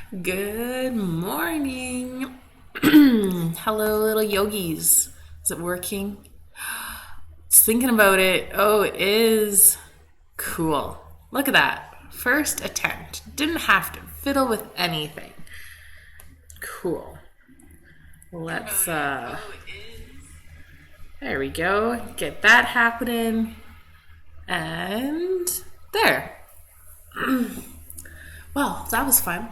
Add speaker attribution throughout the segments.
Speaker 1: Good morning. Hello, little yogis. Is it working? Just thinking about it. Oh, it is cool. Look at that. First attempt. Didn't have to fiddle with anything. Cool. Let's, there we go. Get that happening. And there. Well, that was fun.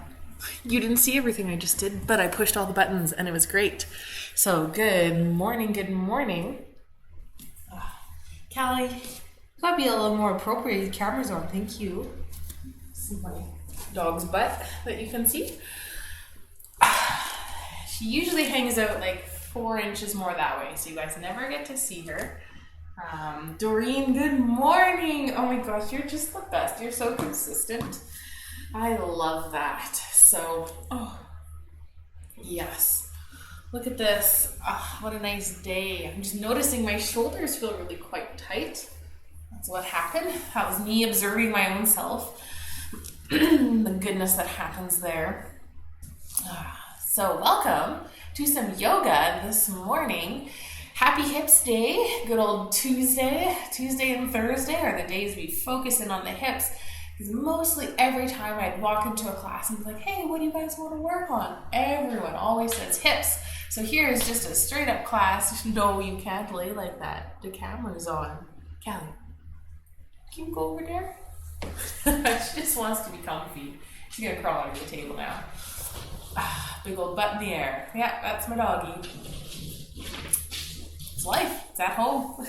Speaker 1: You didn't see everything I just did, but I pushed all the buttons and it was great. So, good morning, good morning. Callie, gotta be a little more appropriate. The camera's on, thank you. This is my dog's butt that you can see. She usually hangs out like 4 inches more that way, so you guys never get to see her. Doreen, good morning. Oh my gosh, you're just the best. You're so consistent. I love that. So, yes. Look at this. Oh, what a nice day. I'm just noticing my shoulders feel really quite tight. That's what happened. That was me observing my own self. The goodness that happens there. So, welcome to some yoga this morning. Happy Hips Day. Good old Tuesday. Tuesday and Thursday are the days we focus in on the hips. Because mostly every time I'd walk into a class and be like, hey, what do you guys want to work on? Everyone always says hips. So here is just a straight up class. No, you can't lay like that. The camera's on. Callie, can you go over there? She just wants to be comfy. She's going to crawl under the table now. Big old butt in the air. Yeah, that's my doggy. It's life. It's at home.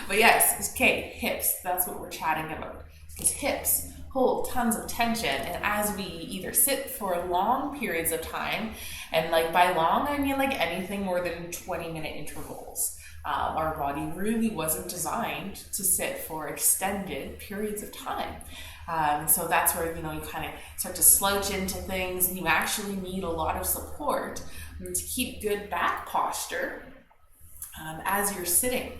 Speaker 1: But yes, okay, hips. That's what we're chatting about. Because hips hold tons of tension, and as we either sit for long periods of time, and like by long I mean like anything more than 20-minute intervals. Our body really wasn't designed to sit for extended periods of time. So that's where you kind of start to slouch into things, and you actually need a lot of support to keep good back posture as you're sitting.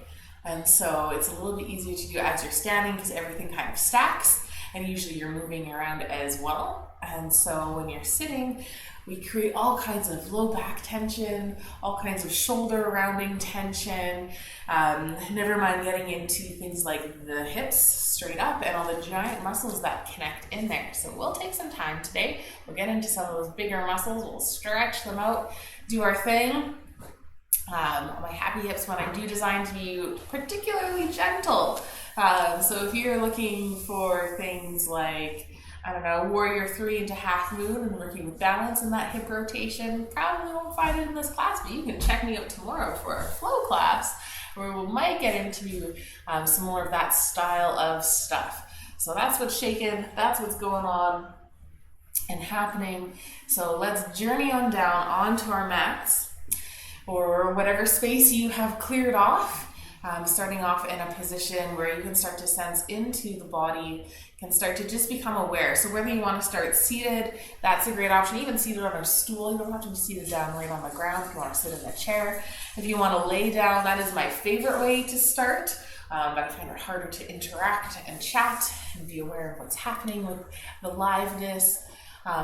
Speaker 1: And so it's a little bit easier to do as you're standing because everything kind of stacks, and usually you're moving around as well. And so when you're sitting, we create all kinds of low back tension, all kinds of shoulder rounding tension, never mind getting into things like the hips straight up and all the giant muscles that connect in there. So we'll take some time today. We'll get into some of those bigger muscles. We'll stretch them out, do our thing. My happy hips, when I do design to be particularly gentle. So if you're looking for things like, I don't know, Warrior 3 into Half Moon and working with balance in that hip rotation, probably won't find it in this class, but you can check me out tomorrow for our flow class where we might get into some more of that style of stuff. So that's what's shaking, that's what's going on and happening. So let's journey on down onto our mats, or whatever space you have cleared off, starting off in a position where you can start to sense into the body, can start to just become aware. So whether you want to start seated, that's a great option. Even seated on a stool, you don't have to be seated down right on the ground. If you want to sit in a chair, if you want to lay down, that is my favorite way to start. But I find it harder to interact and chat and be aware of what's happening with the liveness.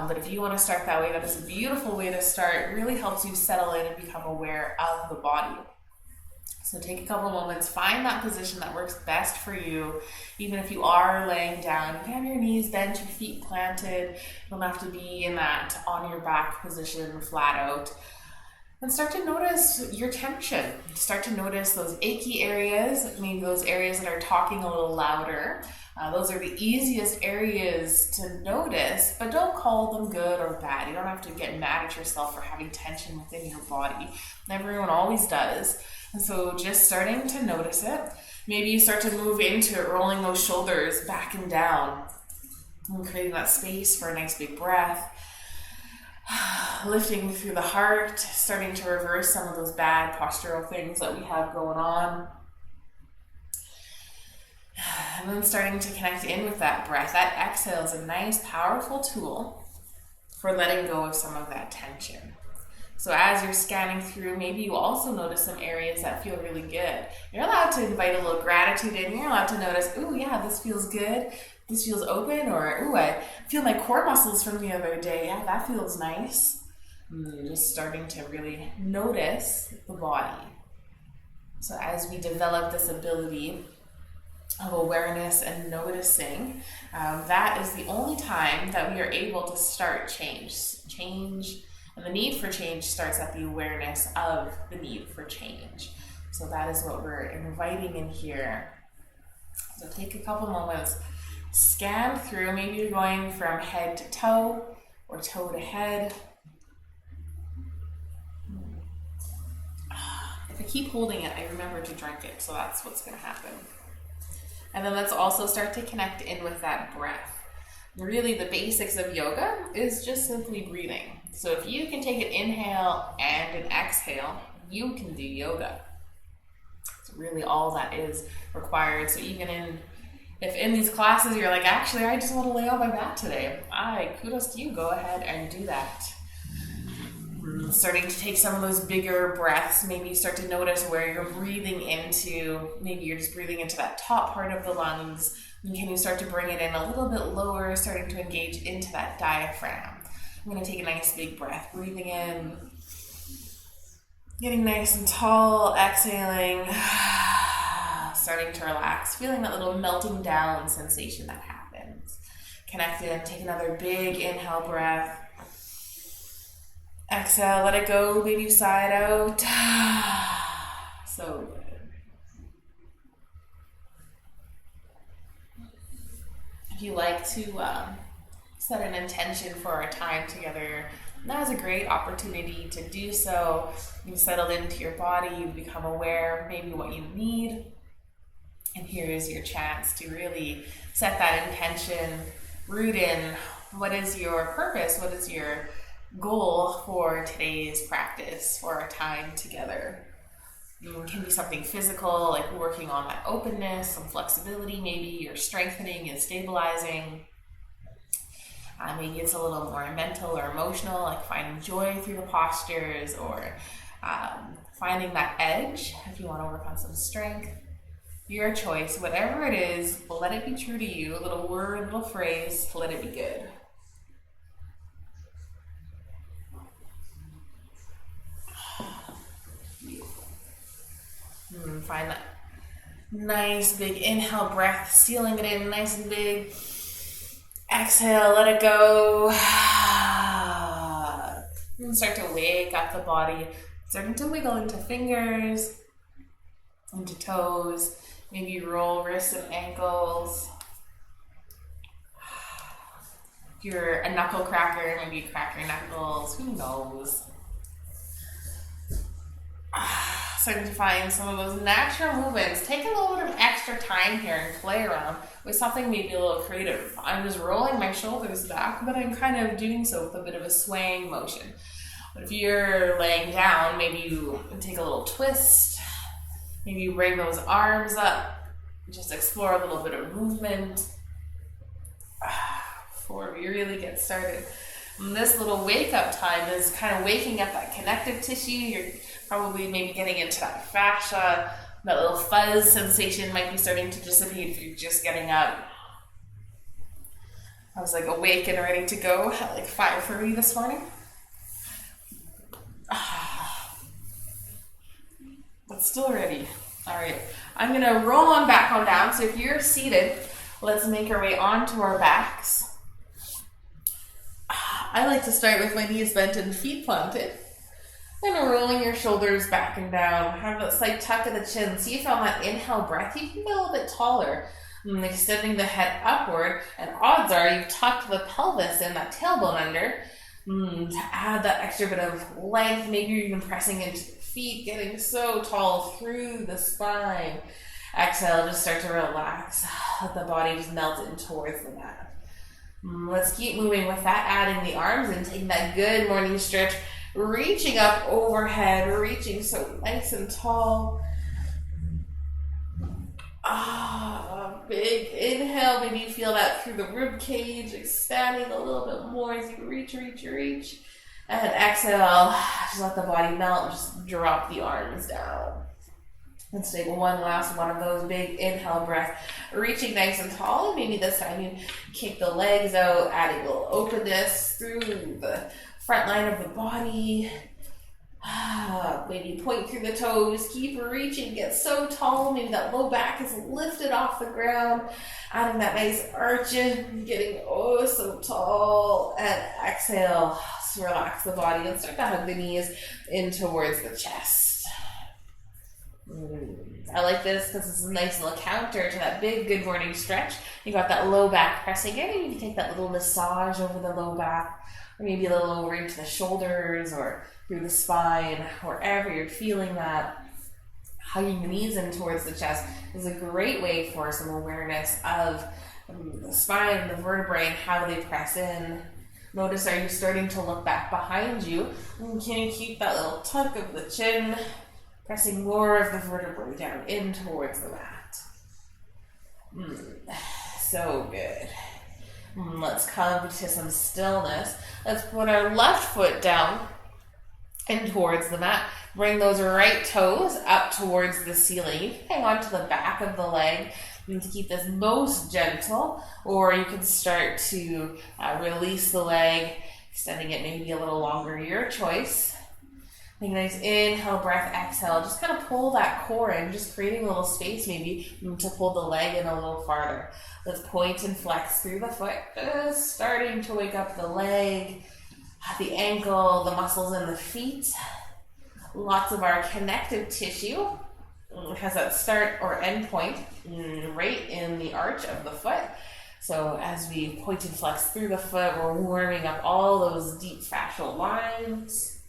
Speaker 1: But if you want to start that way, that is a beautiful way to start. It really helps you settle in and become aware of the body. So take a couple moments, find that position that works best for you. Even if you are laying down, you can have your knees bent, your feet planted. You don't have to be in that on your back position, flat out. And start to notice your tension. Start to notice those achy areas, maybe those areas that are talking a little louder. Those are the easiest areas to notice, but don't call them good or bad. You don't have to get mad at yourself for having tension within your body. Everyone always does. And so just starting to notice it. Maybe you start to move into it, rolling those shoulders back and down, and creating that space for a nice big breath. Lifting through the heart, starting to reverse some of those bad postural things that we have going on. And then starting to connect in with that breath. That exhale is a nice, powerful tool for letting go of some of that tension. So as you're scanning through, maybe you also notice some areas that feel really good. You're allowed to invite a little gratitude in. You're allowed to notice, ooh, yeah, this feels good. this feels open, or ooh, I feel my core muscles from the other day. Yeah, that feels nice. And you're just starting to really notice the body. So as we develop this ability of awareness and noticing, that is the only time that we are able to start change. And the need for change starts at the awareness of the need for change. So that is what we're inviting in here. So take a couple moments, scan through. Maybe you're going from head to toe or toe to head. If I keep holding it, I remember to drink it. So that's what's going to happen. And then let's also start to connect in with that breath. Really, the basics of yoga is just simply breathing. So if you can take an inhale and an exhale, you can do yoga. It's really all that is required. So even if in these classes you're like, actually, I just want to lay on my mat today, kudos to you. Go ahead and do that. Starting to take some of those bigger breaths. Maybe you start to notice where you're breathing into. Maybe you're just breathing into that top part of the lungs. And can you start to bring it in a little bit lower, starting to engage into that diaphragm? I'm going to take a nice big breath, breathing in, getting nice and tall, exhaling, starting to relax, feeling that little melting down sensation that happens. Connect in, take another big inhale breath. Exhale, let it go, baby side out. So good. If you like to set an intention for our time together, that is a great opportunity to do so. You've settled into your body, you've become aware maybe what you need. And here is your chance to really set that intention, root in what is your purpose, what is your goal for today's practice, for our time together. It can be something physical, like working on that openness, some flexibility, maybe you're strengthening and stabilizing. Maybe it's a little more mental or emotional, like finding joy through the postures, or finding that edge if you want to work on some strength. Your choice, whatever it is, let it be true to you. A little word, a little phrase, let it be good. Find that nice big inhale breath, sealing it in nice and big. Exhale, let it go. And start to wake up the body, starting to wiggle into fingers, into toes. Maybe roll wrists and ankles. If you're a knuckle cracker, maybe you crack your knuckles. Who knows? Starting to find some of those natural movements. Take a little bit of extra time here and play around with something maybe a little creative. I'm just rolling my shoulders back, but I'm kind of doing so with a bit of a swaying motion. But if you're laying down, maybe you take a little twist. Maybe you bring those arms up. Just explore a little bit of movement before we really get started. And this little wake-up time is kind of waking up that connective tissue. You're probably maybe getting into that fascia. That little fuzz sensation might be starting to dissipate if you're just getting up. I was like awake and ready to go at like 5:30 this morning. But still ready. All right, I'm gonna roll on back on down. So if you're seated, let's make our way onto our backs. I like to start with my knees bent and feet planted. And rolling your shoulders back and down. Have a slight tuck of the chin. See if on that inhale breath you can get a little bit taller. And extending the head upward. And odds are you've tucked the pelvis in, that tailbone under. To add that extra bit of length. Maybe you're even pressing into the feet, getting so tall through the spine. Exhale, just start to relax. Let the body just melt in towards the mat. Let's keep moving with that, adding the arms and taking that good morning stretch. Reaching up overhead, reaching so nice and tall. Big inhale. Maybe you feel that through the rib cage, expanding a little bit more as you reach. And exhale, just let the body melt, just drop the arms down. Let's take one last one of those big inhale breath, reaching nice and tall. And maybe this time you kick the legs out, adding a little openness through the front line of the body. Maybe point through the toes, keep reaching, get so tall. Maybe that low back is lifted off the ground. Adding that nice arch in, getting oh so tall. And exhale, so relax the body and start to hug the knees in towards the chest. I like this because it's a nice little counter to that big good morning stretch. You got that low back pressing in, and you can take that little massage over the low back, or maybe a little over into the shoulders or through the spine, wherever you're feeling that. Hugging the knees in towards the chest is a great way for some awareness of the spine and the vertebrae and how they press in. Notice, are you starting to look back behind you? And can you keep that little tuck of the chin, pressing more of the vertebrae down in towards the mat? So good. Let's come to some stillness. Let's put our left foot down in towards the mat. Bring those right toes up towards the ceiling. You can hang on to the back of the leg to keep this most gentle, or you can start to release the leg, extending it maybe a little longer, your choice. Take a nice inhale, breath, exhale. Just kind of pull that core in, just creating a little space maybe to pull the leg in a little farther. Let's point and flex through the foot, just starting to wake up the leg, the ankle, the muscles in the feet. Lots of our connective tissue has that start or end point right in the arch of the foot. So as we point and flex through the foot, we're warming up all those deep fascial lines,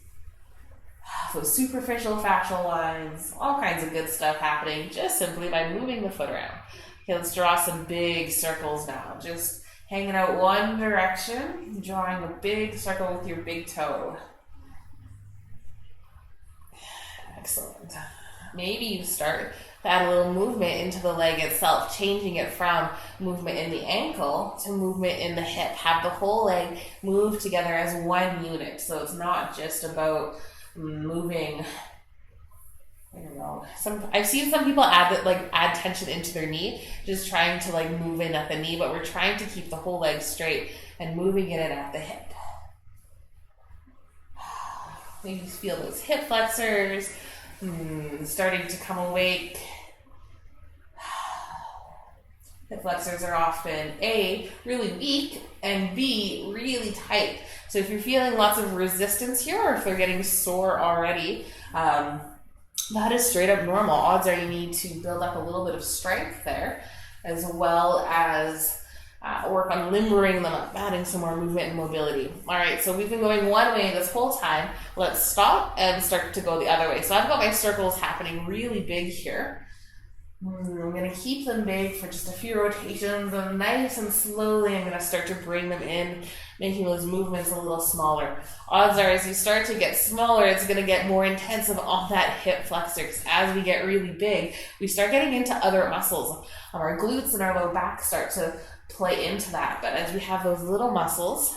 Speaker 1: those superficial fascial lines, all kinds of good stuff happening just simply by moving the foot around. Okay, let's draw some big circles now. Just hanging out one direction, drawing a big circle with your big toe. Excellent. Maybe you start to add a little movement into the leg itself, changing it from movement in the ankle to movement in the hip. Have the whole leg move together as one unit. So it's not just about moving. I don't know. I've seen some people add tension into their knee, just trying to move in at the knee, but we're trying to keep the whole leg straight and moving it in at the hip. Maybe feel those hip flexors starting to come awake. Hip flexors are often A, really weak, and B, really tight. So if you're feeling lots of resistance here, or if they're getting sore already, that is straight up normal. Odds are you need to build up a little bit of strength there, as well as work on limbering them up, adding some more movement and mobility. All right, so we've been going one way this whole time. Let's stop and start to go the other way. So I've got my circles happening really big here. I'm going to keep them big for just a few rotations, and nice and slowly I'm going to start to bring them in, making those movements a little smaller. Odds are as you start to get smaller, it's going to get more intensive on that hip flexors. As we get really big, we start getting into other muscles. Our glutes and our low back start to play into that. But as we have those little muscles,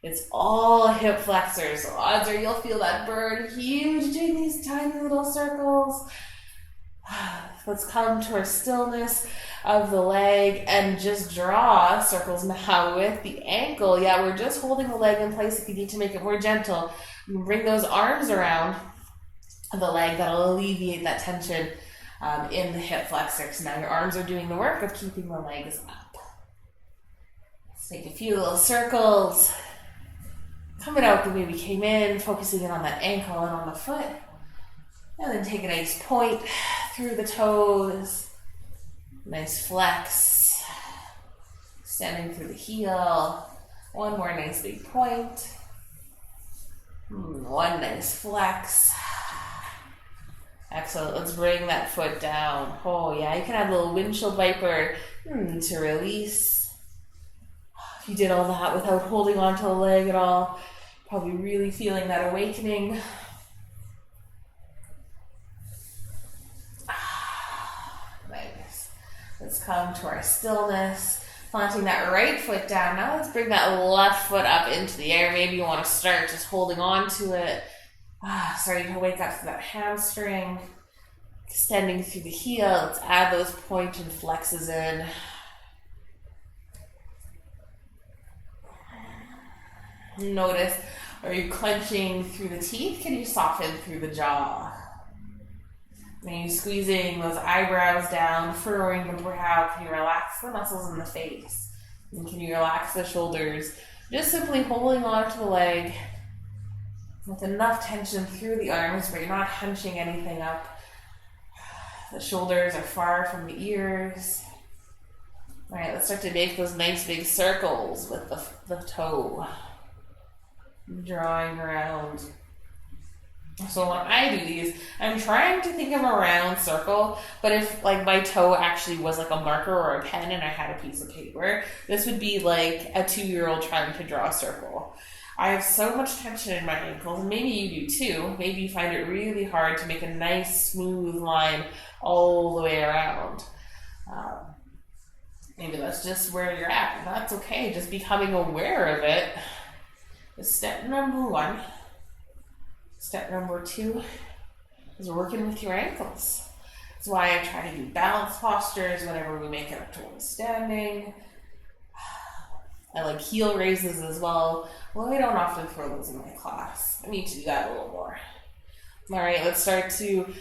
Speaker 1: it's all hip flexors. So odds are you'll feel that burn huge doing these tiny little circles. Let's come to our stillness of the leg and just draw circles now with the ankle. Yeah, we're just holding the leg in place. If you need to make it more gentle, bring those arms around the leg. That'll alleviate that tension in the hip flexors. Now your arms are doing the work of keeping the legs up. Let's take a few little circles. Coming out the way we came in, focusing in on that ankle and on the foot. And then take a nice point through the toes. Nice flex. Standing through the heel. One more nice big point. One nice flex. Excellent. Let's bring that foot down. Oh yeah, you can add a little windshield wiper to release. If you did all that without holding onto the leg at all, probably really feeling that awakening. Nice. Let's come to our stillness, planting that right foot down. Now let's bring that left foot up into the air. Maybe you want to start just holding on to it. Starting to wake up to that hamstring. Extending through the heel. Let's add those point and flexes in. Notice, are you clenching through the teeth? Can you soften through the jaw? Are you squeezing those eyebrows down, furrowing the brow? Can you relax the muscles in the face? And can you relax the shoulders? Just simply holding on to the leg with enough tension through the arms where you're not hunching anything up. The shoulders are far from the ears. All right, let's start to make those nice big circles with the toe. Drawing around. So when I do these, I'm trying to think of a round circle, but if like my toe actually was like a marker or a pen and I had a piece of paper, this would be like a 2-year-old trying to draw a circle. I have so much tension in my ankles, and maybe you do too. Maybe you find it really hard to make a nice smooth line all the way around. Maybe that's just where you're at. That's okay. Just becoming aware of it is step number 1. Step number 2 is working with your ankles. That's why I try to do balance postures whenever we make it up towards standing. I like heel raises as well. Well, I don't often throw those in my class. I need to do that a little more. All right, let's start to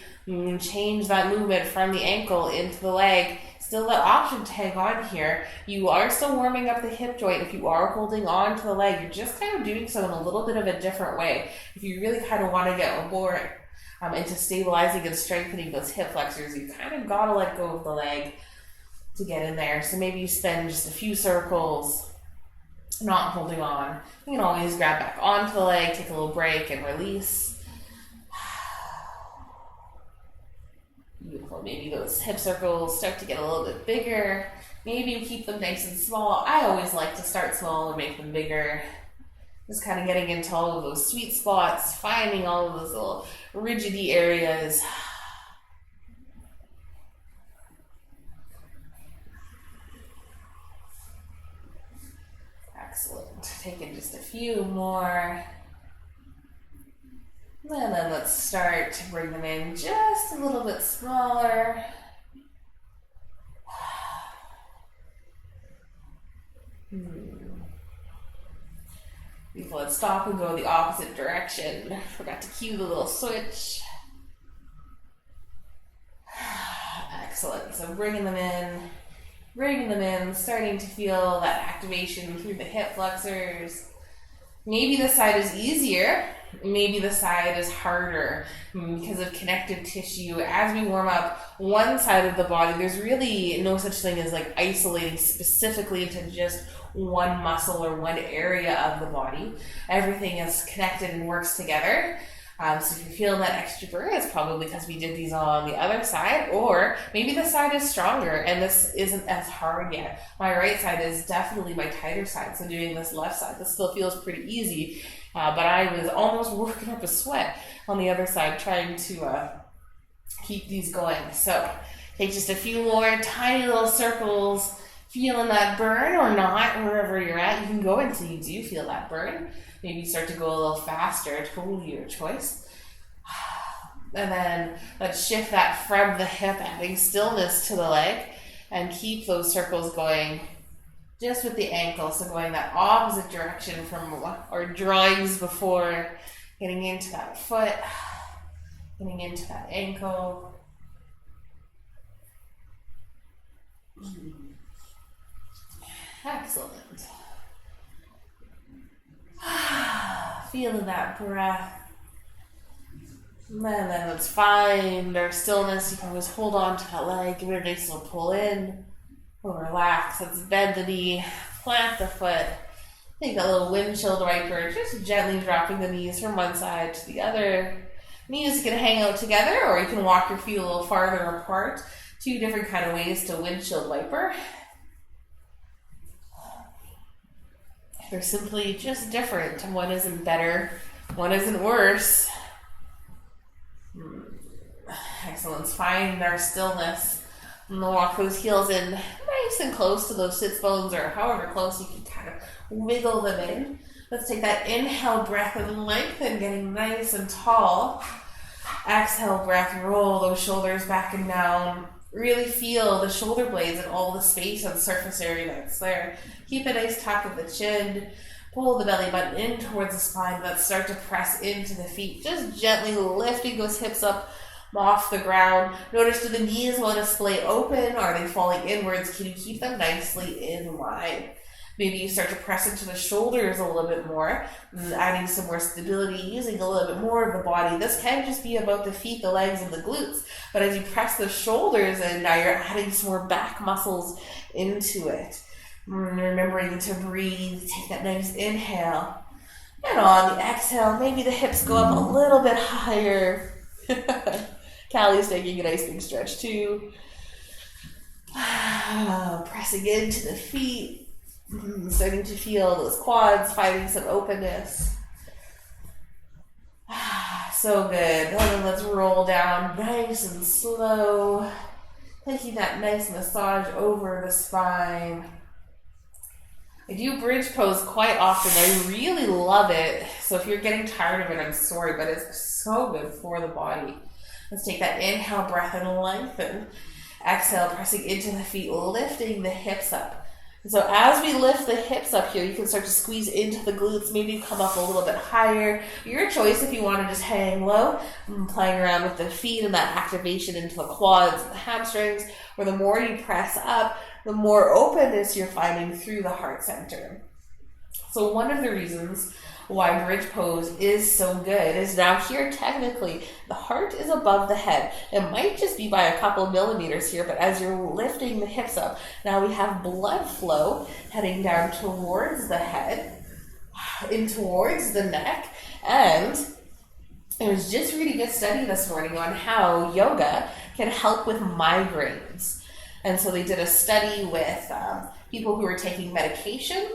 Speaker 1: change that movement from the ankle into the leg. Still that option to hang on here. You are still warming up the hip joint. If you are holding on to the leg, you're just kind of doing so in a little bit of a different way. If you really kind of want to get more into stabilizing and strengthening those hip flexors, you kind of got to let go of the leg to get in there. So maybe you spend just a few circles not holding on. You can always grab back onto the leg, take a little break and release. Beautiful. Maybe those hip circles start to get a little bit bigger. Maybe you keep them nice and small. I always like to start small and make them bigger. Just kind of getting into all of those sweet spots, finding all of those little rigidy areas. Excellent. Taking just a few more. And then let's start to bring them in just a little bit smaller. Beautiful. Let's stop and go the opposite direction. Forgot to cue the little switch. Excellent. So bringing them in, starting to feel that activation through the hip flexors. Maybe this side is easier. Maybe the side is harder because of connective tissue. As we warm up one side of the body, there's really no such thing as like isolating specifically into just one muscle or one area of the body. Everything is connected and works together. So if you're feeling that extra burn, it's probably because we did these all on the other side, or maybe the side is stronger and this isn't as hard yet. My right side is definitely my tighter side, so doing this left side, this still feels pretty easy, but I was almost working up a sweat on the other side trying to keep these going. So take just a few more tiny little circles, feeling that burn or not, wherever you're at. You can go until you do feel that burn. Maybe start to go a little faster, totally your choice. And then let's shift that from the hip, adding stillness to the leg, and keep those circles going just with the ankle. So going that opposite direction from our drawings before, getting into that foot, getting into that ankle. Excellent. Feeling that breath. And then let's find our stillness. You can always hold on to that leg, give it a nice little pull in. We'll relax. Let's bend the knee, plant the foot. Take that little windshield wiper, just gently dropping the knees from one side to the other. Knees can hang out together, or you can walk your feet a little farther apart. 2 different kind of ways to windshield wiper. They're simply just different. One isn't better, one isn't worse. Excellent. Find our stillness. And we'll walk those heels in nice and close to those sits bones, or however close you can kind of wiggle them in. Let's take that inhale breath and lengthen, getting nice and tall. Exhale, breath, roll those shoulders back and down. Really feel the shoulder blades and all the space and surface area that's there. Keep a nice tuck of the chin. Pull the belly button in towards the spine. Let's start to press into the feet. Just gently lifting those hips up off the ground. Notice, do the knees want to splay open? Are they falling inwards? Can you keep them nicely in line? Maybe you start to press into the shoulders a little bit more, adding some more stability, using a little bit more of the body. This can just be about the feet, the legs, and the glutes. But as you press the shoulders in, now you're adding some more back muscles into it. Remembering to breathe, take that nice inhale. And on the exhale, maybe the hips go up a little bit higher. Callie's taking a nice big stretch too. Pressing into the feet. Starting to feel those quads, finding some openness. So good. And then let's roll down nice and slow. Taking that nice massage over the spine. I do bridge pose quite often. I really love it. So if you're getting tired of it, I'm sorry, but it's so good for the body. Let's take that inhale breath and lengthen. Exhale, pressing into the feet, lifting the hips up. And so as we lift the hips up here, you can start to squeeze into the glutes, maybe come up a little bit higher. Your choice if you want to just hang low, playing around with the feet and that activation into the quads and the hamstrings, or the more you press up, the more openness you're finding through the heart center. So one of the reasons why bridge pose is so good is now here technically the heart is above the head. It might just be by a couple of millimeters here, but as you're lifting the hips up, now we have blood flow heading down towards the head, in towards the neck. And it was just reading a study this morning on how yoga can help with migraines. And so they did a study with people who were taking medication,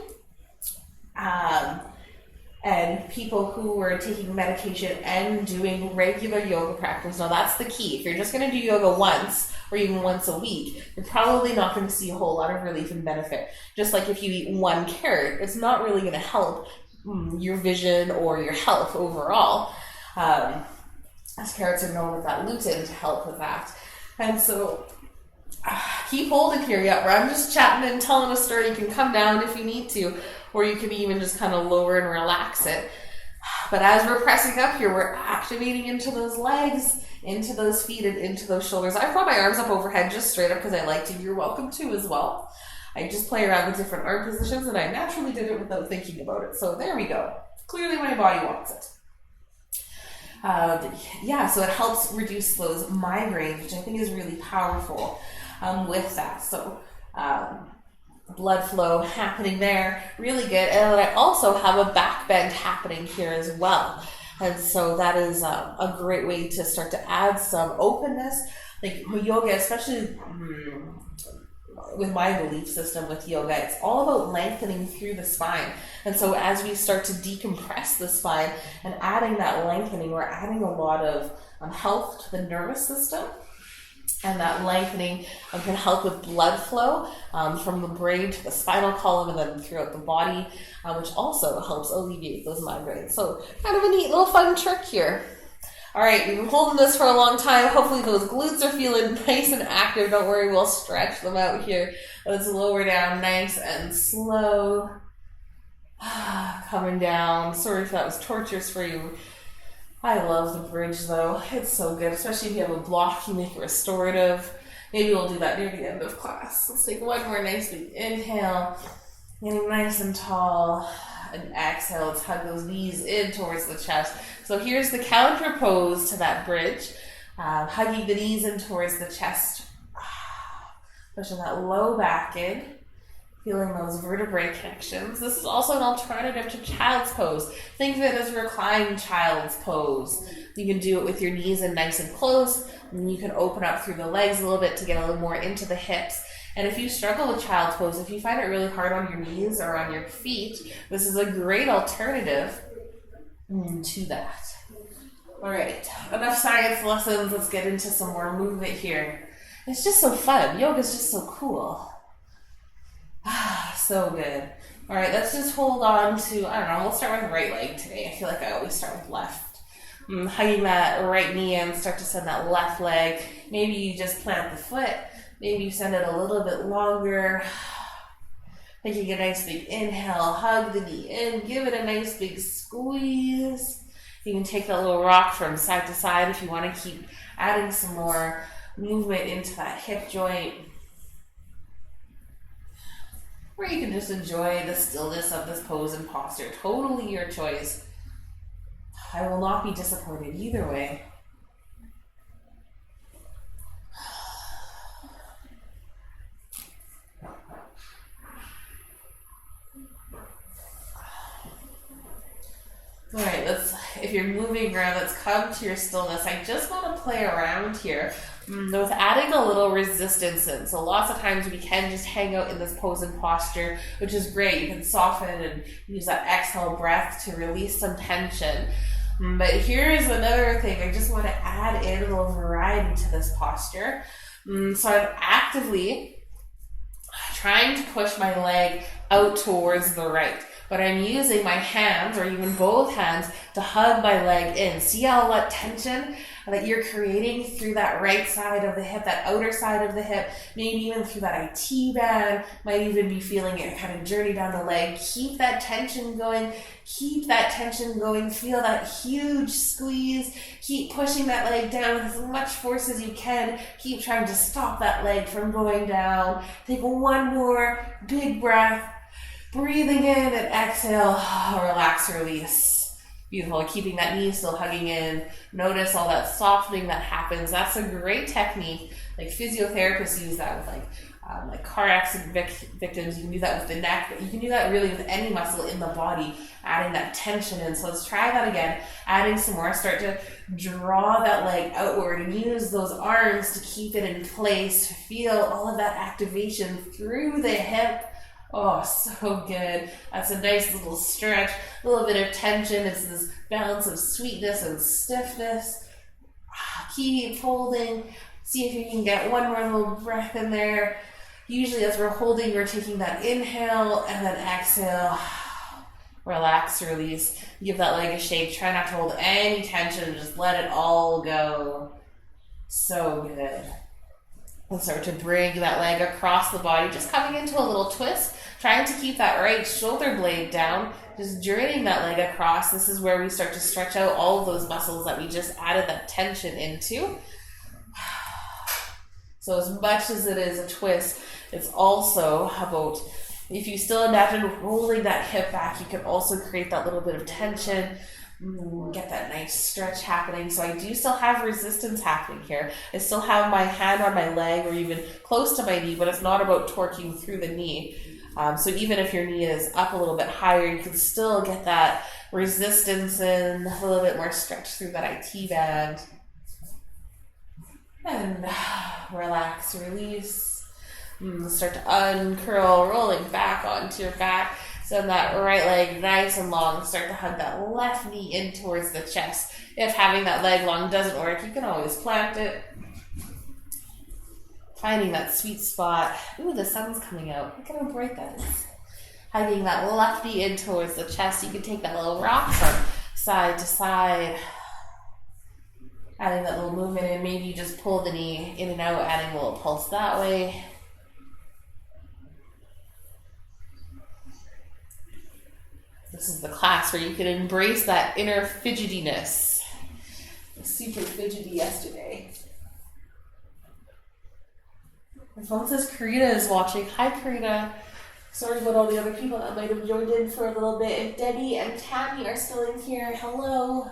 Speaker 1: and people who were taking medication and doing regular yoga practice. Now that's the key. If you're just going to do yoga once or even once a week, you're probably not going to see a whole lot of relief and benefit. Just like if you eat one carrot, it's not really going to help your vision or your health overall. As carrots are known with that lutein to help with that. And so keep holding here. Yeah, where I'm just chatting and telling a story. You can come down if you need to, or you can even just kind of lower and relax it. But as we're pressing up here, we're activating into those legs, into those feet, and into those shoulders. I've brought my arms up overhead just straight up because I like to. You're welcome to as well. I just play around with different arm positions, and I naturally did it without thinking about it. So there we go. Clearly my body wants it. So it helps reduce those migraines, which I think is really powerful with that. So blood flow happening there, really good. And I also have a back bend happening here as well. And so that is a great way to start to add some openness. Like yoga, especially with my belief system with yoga, it's all about lengthening through the spine. And so as we start to decompress the spine and adding that lengthening, we're adding a lot of health to the nervous system. And that lengthening can help with blood flow from the brain to the spinal column and then throughout the body, which also helps alleviate those migraines. So kind of a neat little fun trick here. All right, we've been holding this for a long time. Hopefully those glutes are feeling nice and active. Don't worry, we'll stretch them out here. Let's lower down nice and slow. Coming down. Sorry if that was torturous for you. I love the bridge though. It's so good, especially if you have a block, you make it restorative. Maybe we'll do that near the end of class. Let's take one more nice big inhale. Getting nice and tall. And exhale, let's hug those knees in towards the chest. So here's the counter pose to that bridge. Hugging the knees in towards the chest. Pushing that low back in. Feeling those vertebrae connections. This is also an alternative to child's pose. Think of it as reclined child's pose. You can do it with your knees in nice and close. And you can open up through the legs a little bit to get a little more into the hips. And if you struggle with child's pose, if you find it really hard on your knees or on your feet, this is a great alternative to that. All right, enough science lessons. Let's get into some more movement here. It's just so fun. Yoga's just so cool. So good. All right, let's just hold on to, I don't know, we'll start with right leg today. I feel like I always start with left. Hugging that right knee in, start to send that left leg. Maybe you just plant the foot. Maybe you send it a little bit longer. Taking a nice big inhale, hug the knee in, give it a nice big squeeze. You can take that little rock from side to side if you want to keep adding some more movement into that hip joint. Or you can just enjoy the stillness of this pose and posture. Totally your choice. I will not be disappointed either way. All right, if you're moving around, let's come to your stillness. I just want to play around here with adding a little resistance in. So lots of times we can just hang out in this pose and posture, which is great. You can soften and use that exhale breath to release some tension. But here's another thing. I just want to add in a little variety to this posture. So I'm actively trying to push my leg out towards the right, but I'm using my hands or even both hands to hug my leg in. See all that tension that you're creating through that right side of the hip, that outer side of the hip, maybe even through that IT band, might even be feeling it kind of journey down the leg. Keep that tension going, feel that huge squeeze, keep pushing that leg down with as much force as you can, keep trying to stop that leg from going down. Take one more big breath, breathing in and exhale, relax, release. Beautiful. Keeping that knee still hugging in. Notice all that softening that happens. That's a great technique. Like physiotherapists use that with like car accident victims. You can do that with the neck, but you can do that really with any muscle in the body, adding that tension in. So let's try that again. Adding some more. Start to draw that leg outward and use those arms to keep it in place. Feel all of that activation through the hip. Oh, so good. That's a nice little stretch, a little bit of tension. It's this balance of sweetness and stiffness. Keep holding. See if you can get one more little breath in there. Usually as we're holding, we're taking that inhale and then exhale. Relax, release. Give that leg a shake. Try not to hold any tension. Just let it all go. So good. And start to bring that leg across the body, just coming into a little twist, trying to keep that right shoulder blade down, just draining that leg across. This is where we start to stretch out all of those muscles that we just added that tension into. So as much as it is a twist, it's also about, if you still imagine rolling that hip back, you can also create that little bit of tension. Get that nice stretch happening. So I do still have resistance happening here. I still have my hand on my leg or even close to my knee, but it's not about torquing through the knee. So even if your knee is up a little bit higher, you can still get that resistance in, a little bit more stretch through that IT band. And relax, release. Start to uncurl, rolling back onto your back. Send that right leg nice and long. Start to hug that left knee in towards the chest. If having that leg long doesn't work, you can always plant it. Finding that sweet spot. Ooh, the sun's coming out. Look at how bright that is. Hugging that left knee in towards the chest. You can take that little rock from side to side. Adding that little movement in. Maybe you just pull the knee in and out, adding a little pulse that way. This is the class where you can embrace that inner fidgetiness. I was super fidgety yesterday. My phone says Karina is watching. Hi, Karina. Sorry about all the other people that might have joined in for a little bit. If Debbie and Tammy are still in here, hello.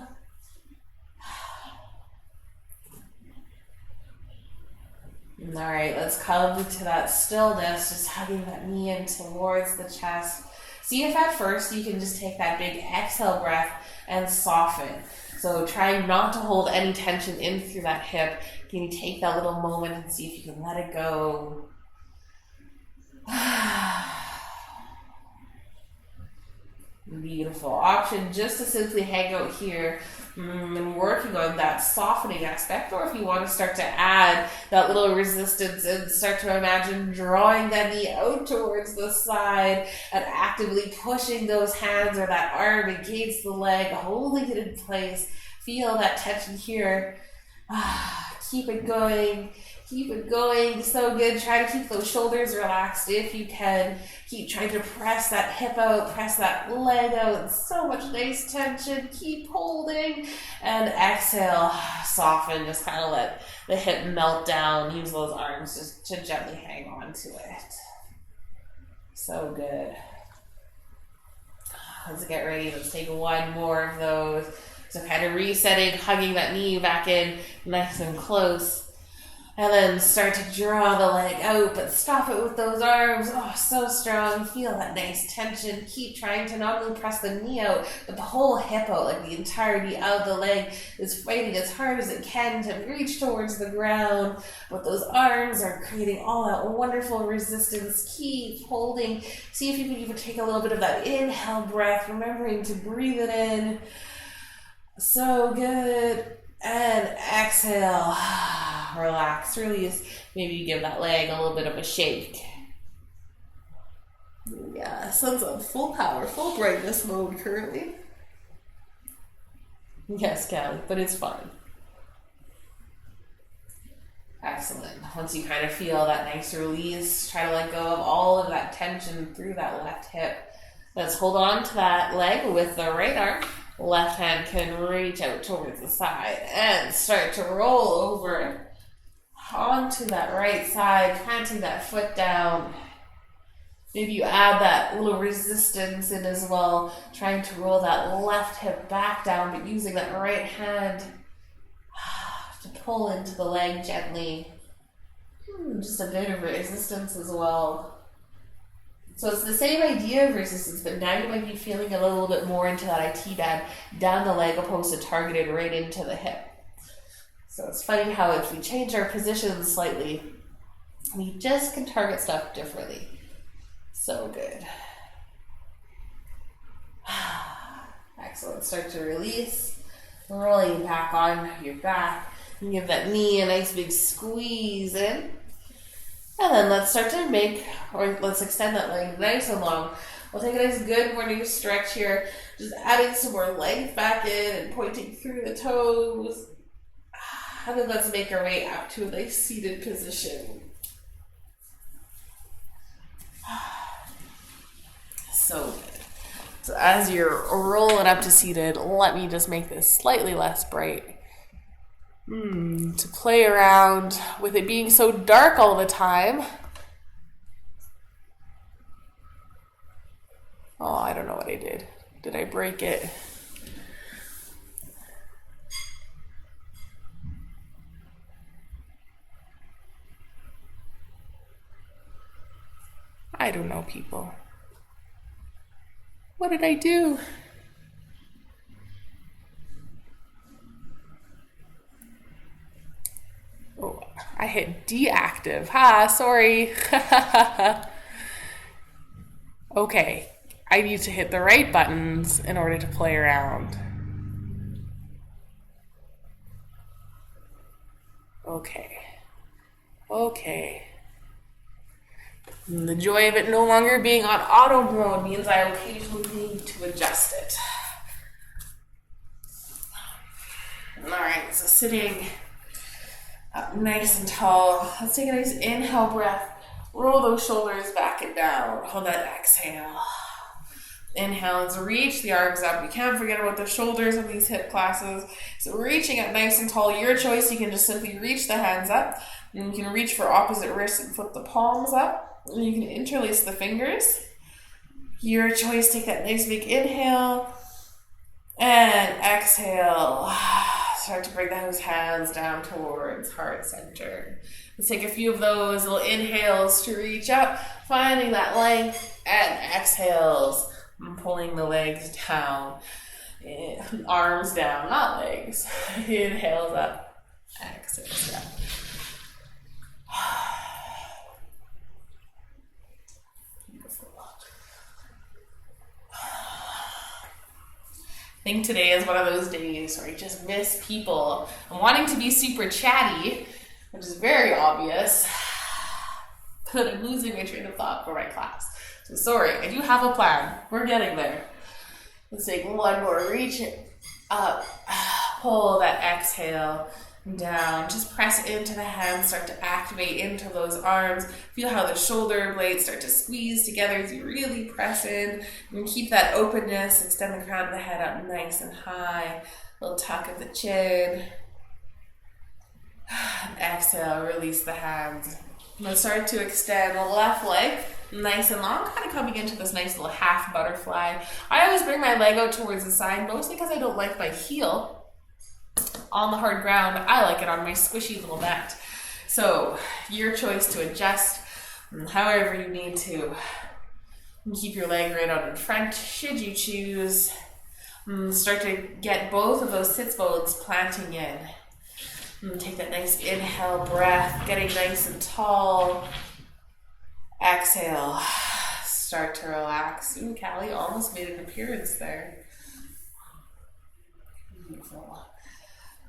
Speaker 1: All right, let's come to that stillness, just hugging that knee in towards the chest. See if at first you can just take that big exhale breath and soften. So trying not to hold any tension in through that hip. Can you take that little moment and see if you can let it go? Beautiful. Option just to simply hang out here and working on that softening aspect, or if you want to start to add that little resistance and start to imagine drawing that knee out towards the side and actively pushing those hands or that arm against the leg, holding it in place, Feel that tension here. Keep it going. Keep it going. So good. Try to keep those shoulders relaxed if you can. Keep trying to press that hip out, press that leg out. So much nice tension. Keep holding. And exhale. Soften. Just kind of let the hip melt down. Use those arms just to gently hang on to it. So good. Let's get ready. Let's take one more of those. So kind of resetting, hugging that knee back in nice and close. And then start to draw the leg out, but stop it with those arms. Oh, so strong. Feel that nice tension. Keep trying to not only press the knee out, but the whole hip out, like the entirety of the leg is fighting as hard as it can to reach towards the ground. But those arms are creating all that wonderful resistance. Keep holding. See if you can even take a little bit of that inhale breath, remembering to breathe it in. So good. And exhale. Relax, release. Maybe you give that leg a little bit of a shake. Yeah, sun's on full power, full brightness mode currently. Yes, Callie, but it's fine. Excellent. Once you kind of feel that nice release, try to let go of all of that tension through that left hip. Let's hold on to that leg with the right arm. Left hand can reach out towards the side and start to roll over onto that right side, planting that foot down. Maybe you add that little resistance in as well, trying to roll that left hip back down, but using that right hand to pull into the leg gently. Just a bit of resistance as well. So it's the same idea of resistance, but now you might be feeling a little bit more into that IT band down the leg opposed to targeted right into the hip. So it's funny how if we change our positions slightly, we just can target stuff differently. So good. Excellent. Start to release. Rolling back on your back. And give that knee a nice big squeeze in. And then let's start to let's extend that leg nice and long. We'll take a nice good morning stretch here. Just adding some more length back in and pointing through the toes. And then let's make our way up to a nice seated position. So good. So as you're rolling up to seated, let me just make this slightly less bright. To play around with it being so dark all the time. Oh, I don't know what I did. Did I break it? I don't know, people. What did I do? Oh, I hit deactive. Sorry. Okay, I need to hit the right buttons in order to play around. Okay. And the joy of it no longer being on auto mode means I occasionally need to adjust it. Alright, so sitting up nice and tall. Let's take a nice inhale breath. Roll those shoulders back and down. Hold that exhale. Inhale is reach the arms up. You can't forget about the shoulders of these hip classes. So reaching up nice and tall. Your choice. You can just simply reach the hands up. And you can reach for opposite wrists and flip the palms up. And you can interlace the fingers. Your choice. Take that nice big inhale. And exhale. Start to bring those hands down towards heart center. Let's take a few of those little inhales to reach up, finding that length, and exhales, pulling the legs down, arms down, not legs. Inhales up, exhales down. I think today is one of those days where I just miss people. I'm wanting to be super chatty, which is very obvious, but I'm losing my train of thought for my class. So sorry, I do have a plan. We're getting there. Let's take one more. Reach it up. pull that exhale down. Just press into the hands, start to activate into those arms. Feel how the shoulder blades start to squeeze together as you really press in. And keep that openness, extend the crown of the head up nice and high. Little tuck of the chin. Exhale, release the hands. Now start to extend the left leg nice and long, kind of coming into this nice little half butterfly. I always bring my leg out towards the side, mostly because I don't like my heel on the hard ground. I like it on my squishy little mat. So your choice to adjust however you need to. Keep your leg right out in front should you choose. Start to get both of those sits bones planting in. Take that nice inhale breath, getting nice and tall. Exhale, start to relax. Ooh, Callie almost made an appearance there. Beautiful.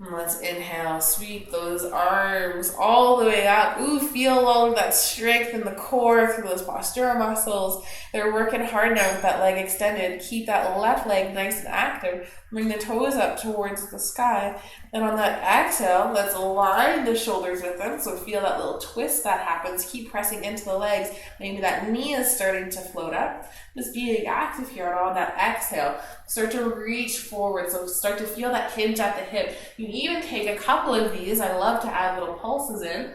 Speaker 1: Let's inhale, sweep those arms all the way up. Ooh, feel all of that strength in the core through those postural muscles. They're working hard now with that leg extended. Keep that left leg nice and active. Bring the toes up towards the sky. And on that exhale, let's align the shoulders with them. So feel that little twist that happens. Keep pressing into the legs. Maybe that knee is starting to float up. Just being active here on that exhale. Start to reach forward. So start to feel that hinge at the hip. You can even take a couple of these. I love to add little pulses in.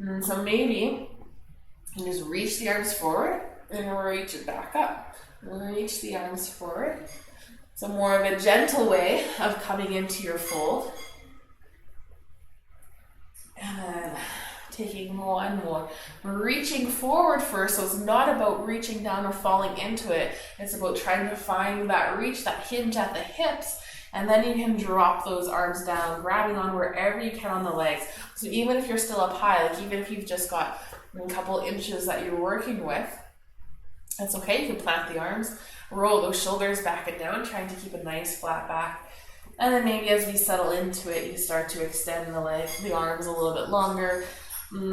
Speaker 1: And so maybe you just reach the arms forward and reach it back up. Reach the arms forward. So more of a gentle way of coming into your fold. And then taking one more. Reaching forward first, so it's not about reaching down or falling into it. It's about trying to find that reach, that hinge at the hips, and then you can drop those arms down, grabbing on wherever you can on the legs. So even if you're still up high, like even if you've just got a couple inches that you're working with, that's okay. You can plant the arms, roll those shoulders back and down, trying to keep a nice flat back. And then maybe as we settle into it, you start to extend the arms a little bit longer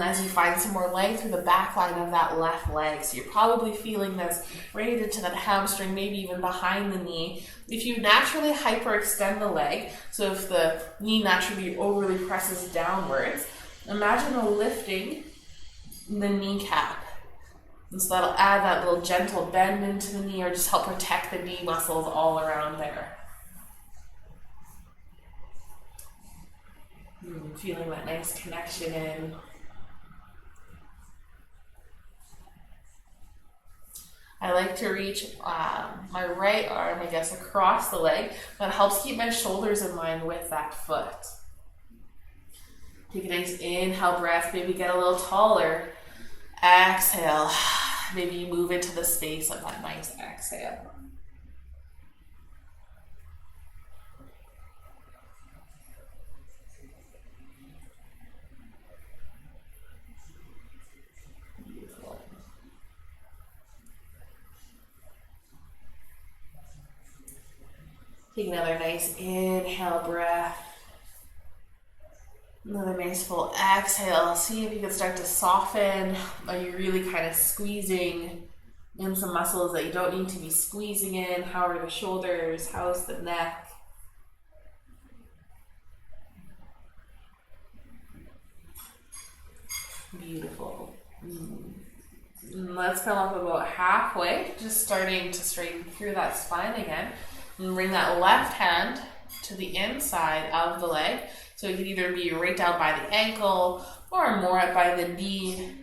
Speaker 1: as you find some more length through the back line of that left leg. So you're probably feeling this right into that hamstring, maybe even behind the knee. If you naturally hyperextend the leg, so if the knee naturally overly presses downwards, imagine lifting the kneecap. And so that'll add that little gentle bend into the knee or just help protect the knee muscles all around there. Feeling that nice connection in. I like to reach my right arm, I guess, across the leg. That helps keep my shoulders in line with that foot. Take a nice inhale breath, maybe get a little taller. Exhale. Maybe you move into the space of that nice exhale. Beautiful. Take another nice inhale breath. Another nice full exhale. See if you can start to soften. Are you really kind of squeezing in some muscles that you don't need to be squeezing in? How are the shoulders? How's the neck? Beautiful. Let's come up about halfway, just starting to straighten through that spine again. And bring that left hand to the inside of the leg. So it can either be right down by the ankle or more up by the knee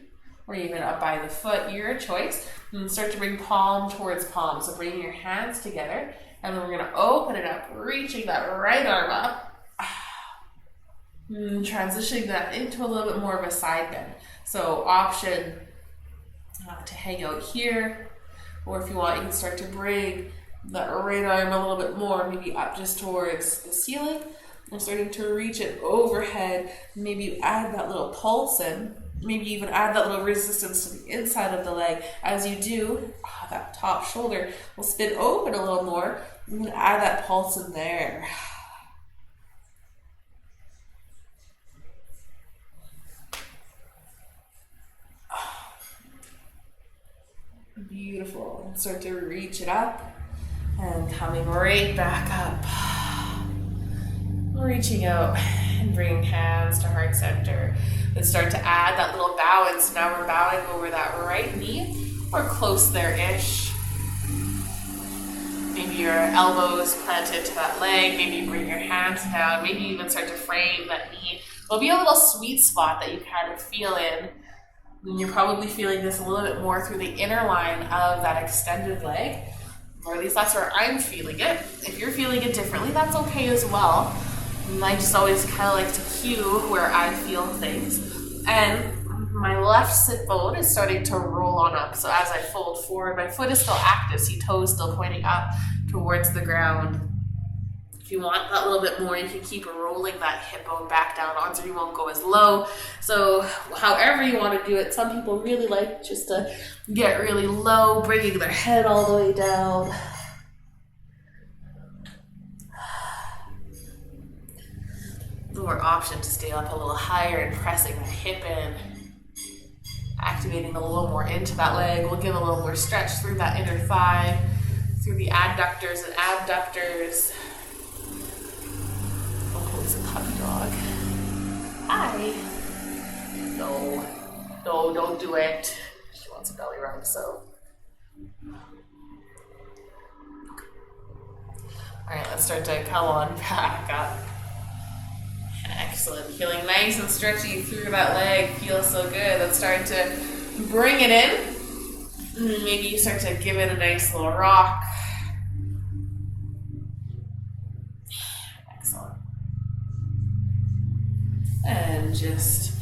Speaker 1: or even up by the foot, your choice. And start to bring palm towards palm. So bring your hands together and then we're going to open it up, reaching that right arm up. Transitioning that into a little bit more of a side bend. So option to hang out here, or if you want, you can start to bring that right arm a little bit more, maybe up just towards the ceiling. I'm starting to reach it overhead. Maybe add that little pulse in. Maybe even add that little resistance to the inside of the leg. As you do, that top shoulder will spin open a little more. I'm going to add that pulse in there. Beautiful. And start to reach it up and coming right back up. Reaching out and bringing hands to heart center. Then start to add that little bow, and so now we're bowing over that right knee. We're close there-ish. Maybe your elbows planted to that leg. Maybe you bring your hands down. Maybe you even start to frame that knee. There'll be a little sweet spot that you kind of feel in. And you're probably feeling this a little bit more through the inner line of that extended leg. Or at least that's where I'm feeling it. If you're feeling it differently, that's okay as well. And I just always kind of like to cue where I feel things. And my left sit bone is starting to roll on up. So as I fold forward, my foot is still active. See, toes still pointing up towards the ground. If you want that little bit more, you can keep rolling that hip bone back down on so you won't go as low. So however you want to do it, some people really like just to get really low, bringing their head all the way down. Or option to stay up a little higher and pressing that hip in, activating a little more into that leg. We'll give a little more stretch through that inner thigh, through the adductors and abductors. Oh, it's a puppy dog. Hi. No, don't do it. She wants a belly rub, so. All right, let's start to come on back up. Excellent. Feeling nice and stretchy through that leg. Feels so good. Let's start to bring it in. Maybe you start to give it a nice little rock. Excellent. And just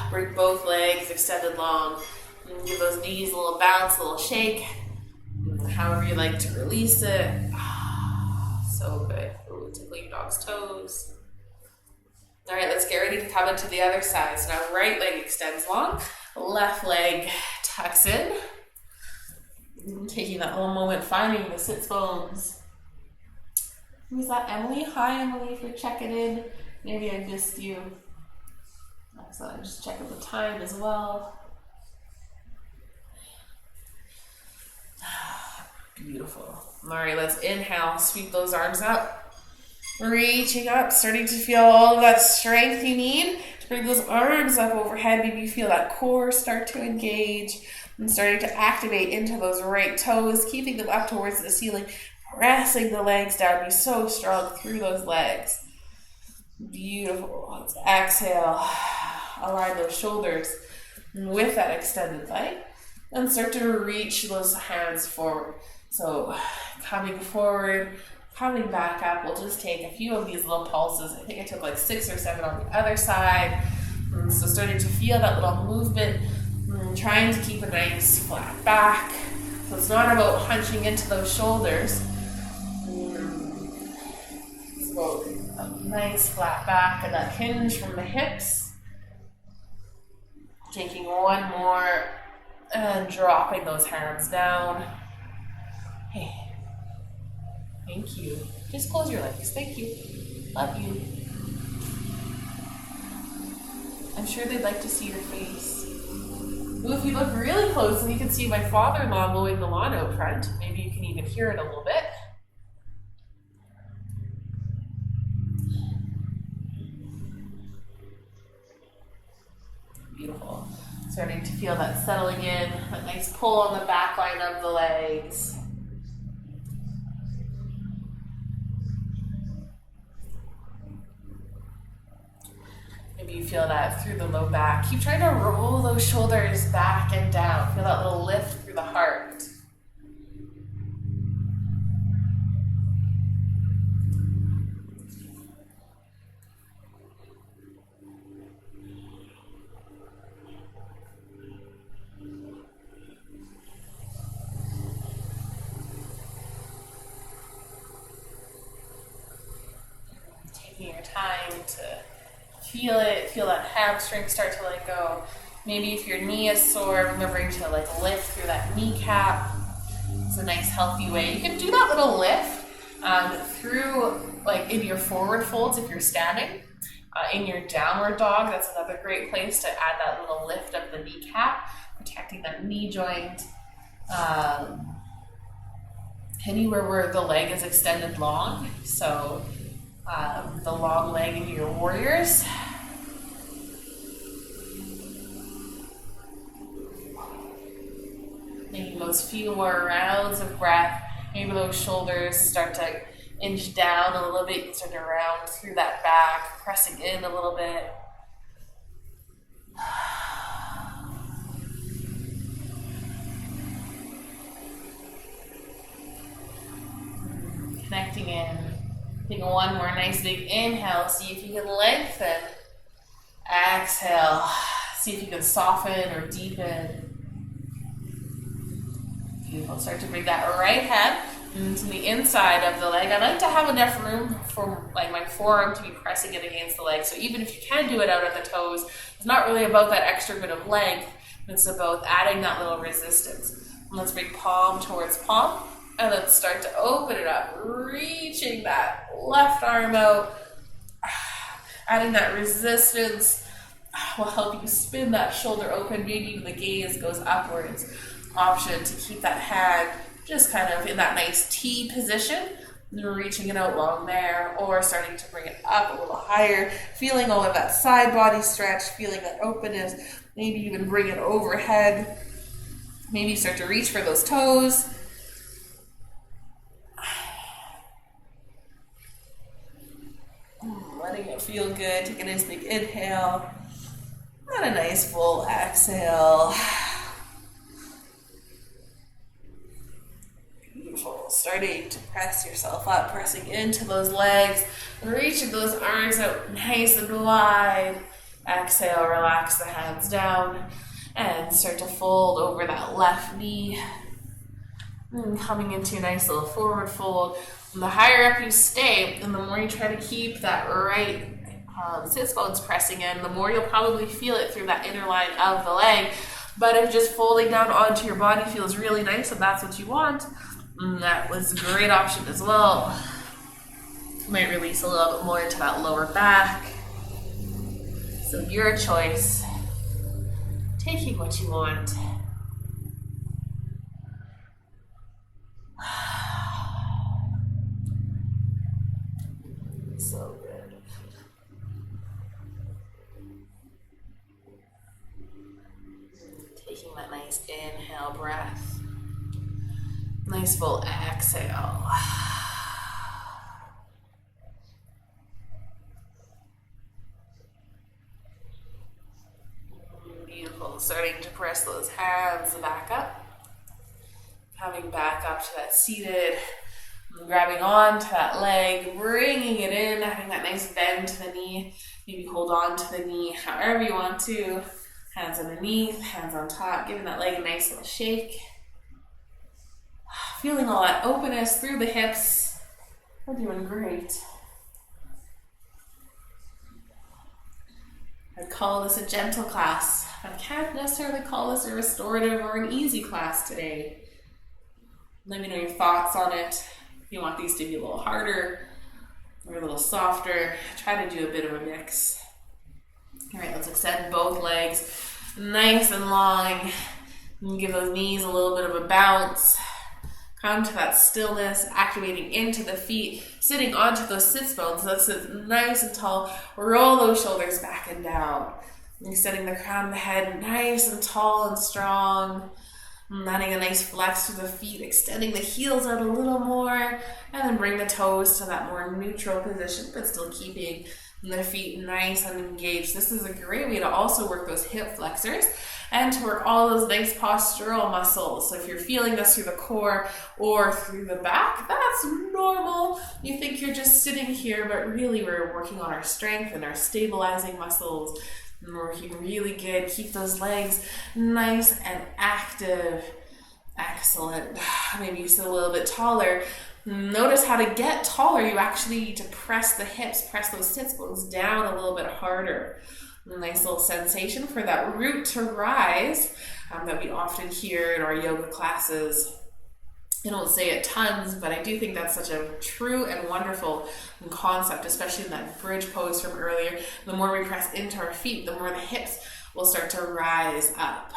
Speaker 1: bring both legs extended long. And give those knees a little bounce, a little shake. However you like to release it. So good. Ooh, tickle your dog's toes. All right, let's get ready to come into the other side. So now right leg extends long, left leg tucks in. Taking that little moment, finding the sits bones. Who's that, Emily? Hi, Emily, if you're checking in. Maybe I missed you. Excellent, just checking the time as well. Beautiful. All right, let's inhale, sweep those arms up. Reaching up, starting to feel all of that strength you need to bring those arms up overhead. Maybe you feel that core start to engage and starting to activate into those right toes, keeping them up towards the ceiling, pressing the legs down. Be so strong through those legs. Beautiful. Let's exhale. Align those shoulders with that extended leg and start to reach those hands forward. So coming forward, coming back up, we'll just take a few of these little pulses. I think I took like 6 or 7 on the other side. So starting to feel that little movement, trying to keep a nice flat back. So it's not about hunching into those shoulders. It's about a nice flat back and that hinge from the hips. Taking one more and dropping those hands down. Hey. Thank you. Just close your legs. Thank you. Love you. I'm sure they'd like to see your face. Ooh, if you look really close, then you can see my father-in-law mowing the lawn out front. Maybe you can even hear it a little bit. Beautiful. Starting to feel that settling in, that nice pull on the back line of the legs. Maybe you feel that through the low back. Keep trying to roll those shoulders back and down. Feel that little lift through the heart. Taking your time to feel it, feel that hamstring start to let go. Maybe if your knee is sore, remembering to like lift through that kneecap. It's a nice healthy way. You can do that little lift through like in your forward folds if you're standing. In your downward dog, that's another great place to add that little lift of the kneecap, protecting that knee joint. Anywhere where the leg is extended long. So the long leg into your warriors. Making those few more rounds of breath. Maybe those shoulders start to inch down a little bit. You can start to round through that back, pressing in a little bit. Connecting in. Taking one more nice big inhale. See if you can lengthen. Exhale. See if you can soften or deepen. Beautiful. Start to bring that right hand into the inside of the leg. I like to have enough room for like my forearm to be pressing it against the leg. So even if you can do it out at the toes, it's not really about that extra bit of length. It's about adding that little resistance. And let's bring palm towards palm. And then start to open it up, reaching that left arm out. Adding that resistance will help you spin that shoulder open. Maybe even the gaze goes upwards. Option to keep that hand just kind of in that nice T position, reaching it out long there, or starting to bring it up a little higher, feeling all of that side body stretch, feeling that openness, maybe even bring it overhead. Maybe start to reach for those toes. Letting it feel good. Take a nice big inhale and a nice full exhale. Beautiful. Starting to press yourself up, pressing into those legs, reaching those arms out nice and wide. Exhale, relax the hands down and start to fold over that left knee. And coming into a nice little forward fold. And the higher up you stay, and the more you try to keep that right sits bones pressing in, the more you'll probably feel it through that inner line of the leg. But if just folding down onto your body feels really nice and that's what you want, that was a great option as well. Might release a little bit more into that lower back. So your choice. Taking what you want. So good. Taking that nice inhale breath. Nice full exhale. Beautiful. Starting to press those hands back up. Coming back up to that seated. Grabbing onto that leg, bringing it in, having that nice bend to the knee. Maybe hold on to the knee however you want to. Hands underneath, hands on top, giving that leg a nice little shake. Feeling all that openness through the hips. We're doing great. I'd call this a gentle class. I can't necessarily call this a restorative or an easy class today. Let me know your thoughts on it. If you want these to be a little harder or a little softer, try to do a bit of a mix. All right, let's extend both legs nice and long. And give those knees a little bit of a bounce. Come to that stillness, activating into the feet, sitting onto those sits bones. Let's sit nice and tall. Roll those shoulders back and down. Extending the crown of the head nice and tall and strong. Adding a nice flex to the feet, extending the heels out a little more, and then bring the toes to that more neutral position, but still keeping the feet nice and engaged. This is a great way to also work those hip flexors and to work all those nice postural muscles. So if you're feeling this through the core or through the back, that's normal. You think you're just sitting here, but really we're working on our strength and our stabilizing muscles. And we're working really good. Keep those legs nice and active. Excellent. Maybe you sit a little bit taller. Notice how to get taller. You actually need to press the hips, press those sits bones down a little bit harder. A nice little sensation for that root to rise that we often hear in our yoga classes. I don't say it tons, but I do think that's such a true and wonderful concept, especially in that bridge pose from earlier. The more we press into our feet, the more the hips will start to rise up.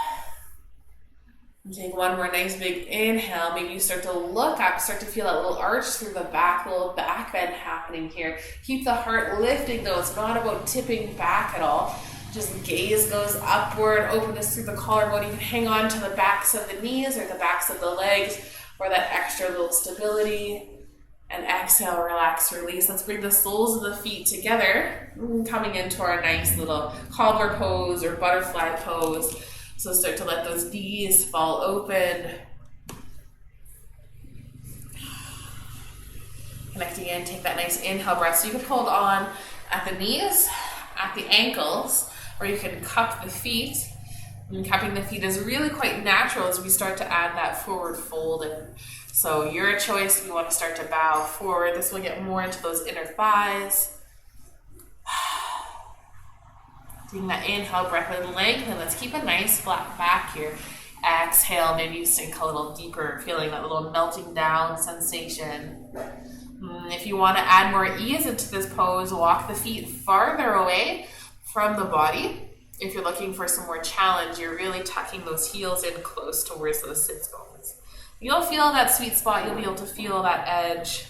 Speaker 1: Take one more nice big inhale. Maybe you start to look up, start to feel that little arch through the back, little back bend happening here. Keep the heart lifting though. It's not about tipping back at all. Just gaze goes upward, openness through the collarbone. You can hang on to the backs of the knees or the backs of the legs for that extra little stability. And exhale, relax, release. Let's bring the soles of the feet together, coming into our nice little cobbler pose or butterfly pose. So start to let those knees fall open. Connecting in, take that nice inhale breath. So you can hold on at the knees, at the ankles, or you can cup the feet. And cupping the feet is really quite natural as we start to add that forward fold in. So your choice, if you want to start to bow forward, this will get more into those inner thighs. Taking that inhale breath and lengthen. Let's keep a nice flat back here. Exhale, maybe you sink a little deeper, feeling that little melting down sensation. If you want to add more ease into this pose, walk the feet farther away from the body. If you're looking for some more challenge, you're really tucking those heels in close towards those sits bones. You'll feel that sweet spot. You'll be able to feel that edge.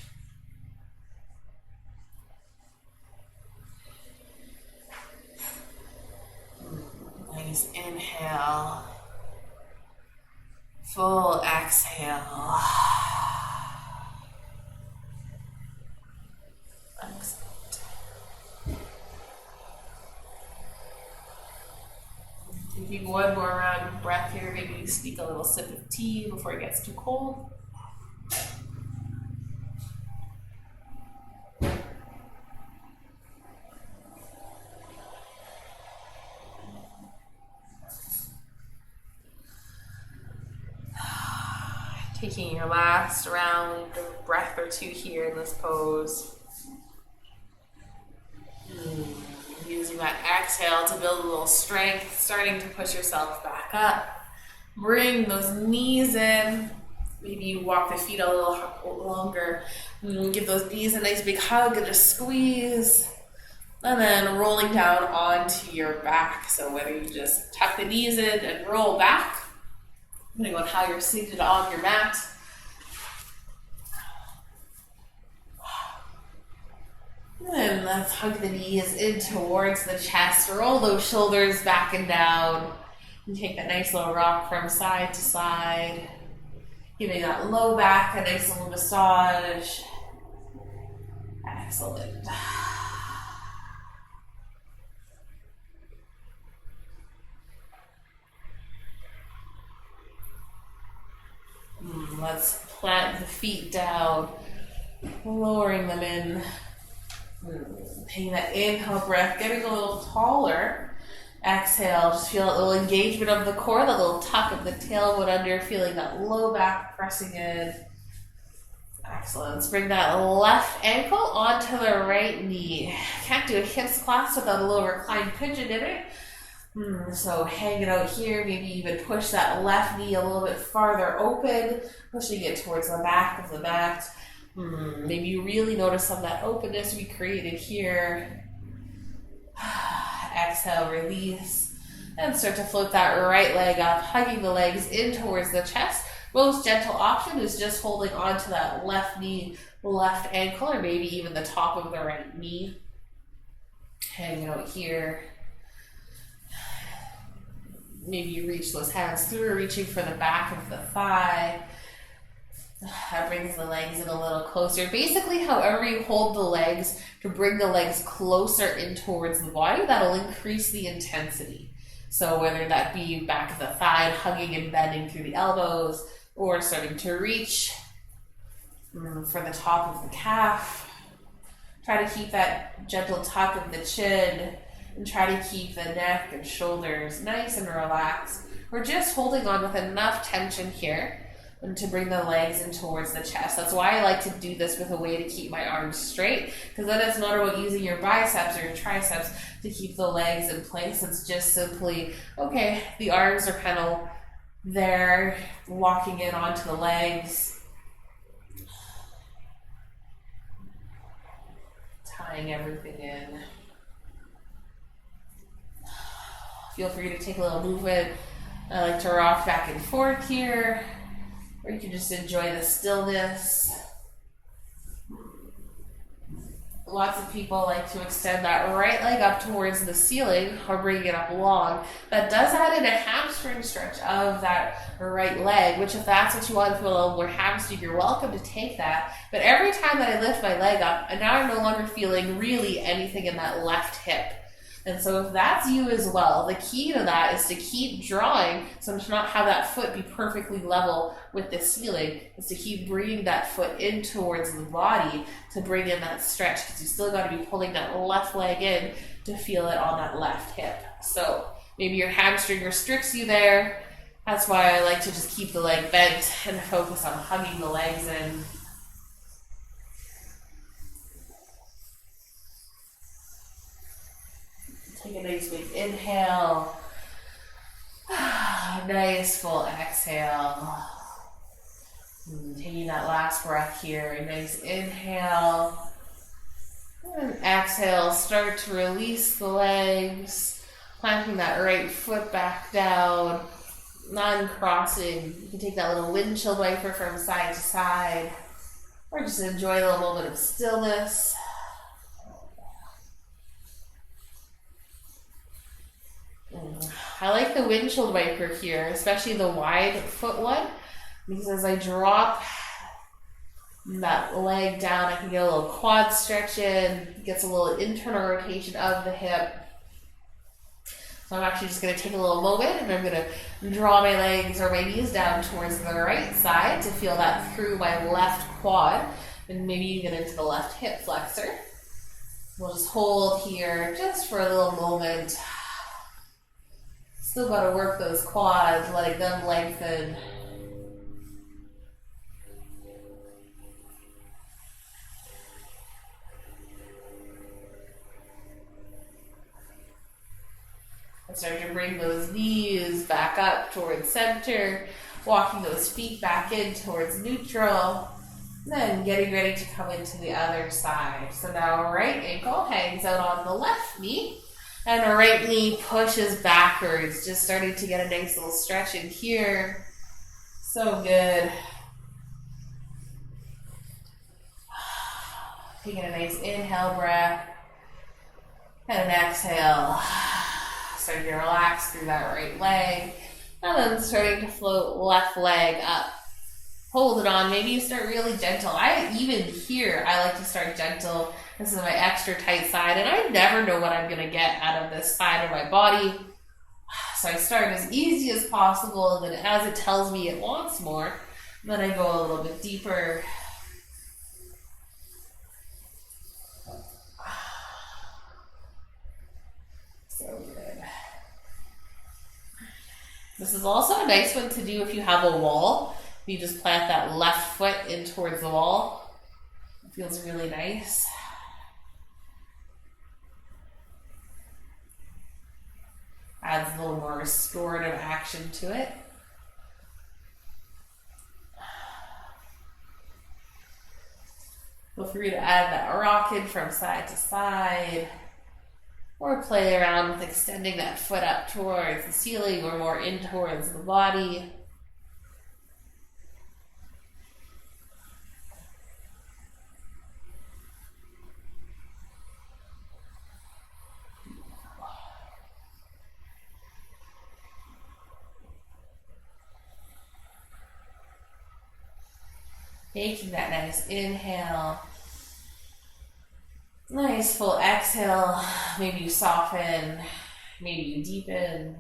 Speaker 1: Nice inhale. Full exhale. Excellent. Taking one more round of breath here. Maybe you sneak a little sip of tea before it gets too cold. Taking your last round of breath or two here in this pose. Using that exhale to build a little strength, starting to push yourself back up. Bring those knees in. Maybe you walk the feet a little longer. Give those knees a nice big hug and just squeeze. And then rolling down onto your back. So whether you just tuck the knees in and roll back, depending on how you're seated on your mat. And let's hug the knees in towards the chest. Roll those shoulders back and down. And take that nice little rock from side to side. Giving that low back a nice little massage. Excellent. Let's plant the feet down, lowering them in. Taking that inhale breath, getting a little taller. Exhale, just feel that little engagement of the core, that little tuck of the tailbone under, feeling that low back pressing in. Excellent. Let's bring that left ankle onto the right knee. Can't do a hips class without a little reclined pigeon in it. So hang it out here, maybe even push that left knee a little bit farther open, pushing it towards the back of the mat. Maybe you really notice some of that openness we created here. Exhale, release, and start to float that right leg up, hugging the legs in towards the chest. Most gentle option is just holding onto that left knee, left ankle, or maybe even the top of the right knee. Hang out here. Maybe you reach those hands through, reaching for the back of the thigh. That brings the legs in a little closer. Basically, however you hold the legs to bring the legs closer in towards the body, that'll increase the intensity. So whether that be back of the thigh, hugging and bending through the elbows, or starting to reach for the top of the calf. Try to keep that gentle tuck of the chin, and try to keep the neck and shoulders nice and relaxed. We're just holding on with enough tension here and to bring the legs in towards the chest. That's why I like to do this with a way to keep my arms straight, because then it's not about using your biceps or your triceps to keep the legs in place. It's just simply, okay, the arms are kind of there, walking in onto the legs, tying everything in. Feel free to take a little movement I like to rock back and forth here, or you can just enjoy the stillness. Lots of people like to extend that right leg up towards the ceiling or bring it up long. That does add in a hamstring stretch of that right leg, which if that's what you want to feel a little more hamstring, you're welcome to take that. But every time that I lift my leg up, and now I'm no longer feeling really anything in that left hip. And so if that's you as well, the key to that is to keep drawing, so to not have that foot be perfectly level with the ceiling, is to keep bringing that foot in towards the body to bring in that stretch, because you still got to be pulling that left leg in to feel it on that left hip. So maybe your hamstring restricts you there. That's why I like to just keep the leg bent and focus on hugging the legs in. Take a nice big inhale. Nice full exhale. Taking that last breath here. A nice inhale. And exhale. Start to release the legs. Planting that right foot back down. Non-crossing. You can take that little windshield wiper from side to side. Or just enjoy a little moment of stillness. I like the windshield wiper here, especially the wide foot one, because as I drop that leg down, I can get a little quad stretch in, gets a little internal rotation of the hip. So I'm actually just going to take a little moment and I'm going to draw my legs or my knees down towards the right side to feel that through my left quad, and maybe you get into the left hip flexor. We'll just hold here just for a little moment. Still got to work those quads, letting them lengthen. And start to bring those knees back up towards center, walking those feet back in towards neutral, then getting ready to come into the other side. So now right ankle hangs out on the left knee. And the right knee pushes backwards, just starting to get a nice little stretch in here. So good. Taking a nice inhale breath. And an exhale. Starting to relax through that right leg. And then starting to float left leg up. Hold it on. Maybe you start really gentle. Even here, I like to start gentle. This is my extra tight side, and I never know what I'm going to get out of this side of my body. So I start as easy as possible, and then as it tells me it wants more, then I go a little bit deeper. So good. This is also a nice one to do if you have a wall. You just plant that left foot in towards the wall. It feels really nice. Adds a little more restorative action to it. Feel free to add that rocking from side to side, or play around with extending that foot up towards the ceiling or more in towards the body. Taking that nice inhale, nice full exhale. Maybe you soften, maybe you deepen.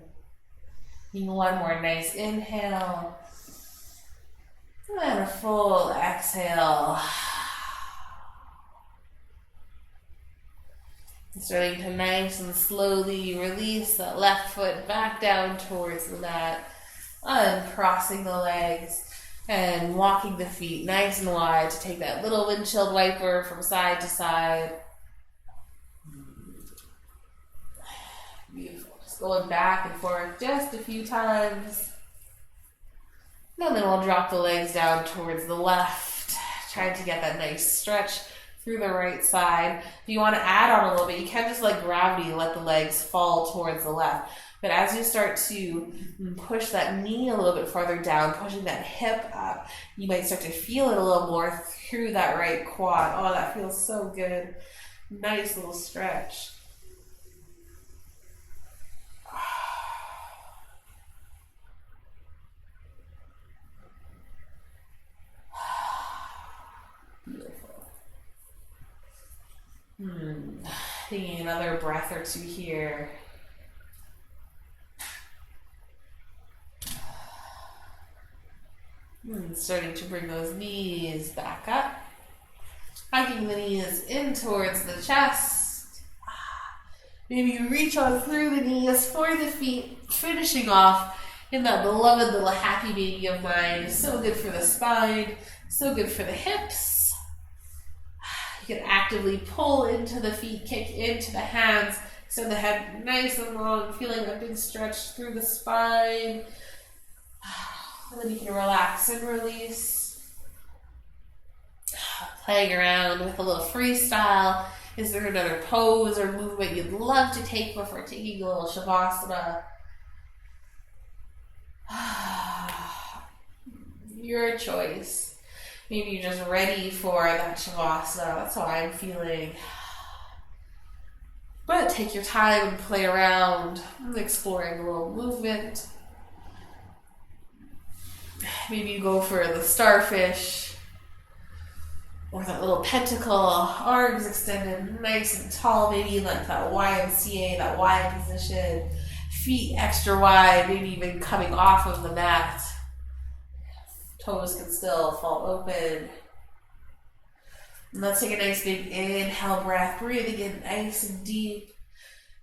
Speaker 1: Taking one more nice inhale, and then a full exhale. Starting to nice and slowly release that left foot back down towards the mat, uncrossing the legs. And walking the feet nice and wide to take that little windshield wiper from side to side. Beautiful. Just going back and forth just a few times. And then we'll drop the legs down towards the left, trying to get that nice stretch through the right side. If you want to add on a little bit, you can just let gravity let the legs fall towards the left. But as you start to push that knee a little bit farther down, pushing that hip up, you might start to feel it a little more through that right quad. Oh, that feels so good. Nice little stretch. Beautiful. Taking another breath or two here. Starting to bring those knees back up. Hugging the knees in towards the chest. Maybe you reach on through the knees for the feet, finishing off in that beloved little happy baby of mine. So good for the spine, so good for the hips. You can actively pull into the feet, kick into the hands, send the head nice and long, feeling a big stretch through the spine. And then you can relax and release. Playing around with a little freestyle. Is there another pose or movement you'd love to take before taking a little Shavasana? Your choice. Maybe you're just ready for that Shavasana. That's how I'm feeling. But take your time and play around, exploring a little movement. Maybe you go for the starfish or that little pentacle, arms extended nice and tall, maybe like that YMCA, that Y position, feet extra wide, maybe even coming off of the mat. Toes can still fall open. And let's take a nice big inhale breath, breathing in nice and deep,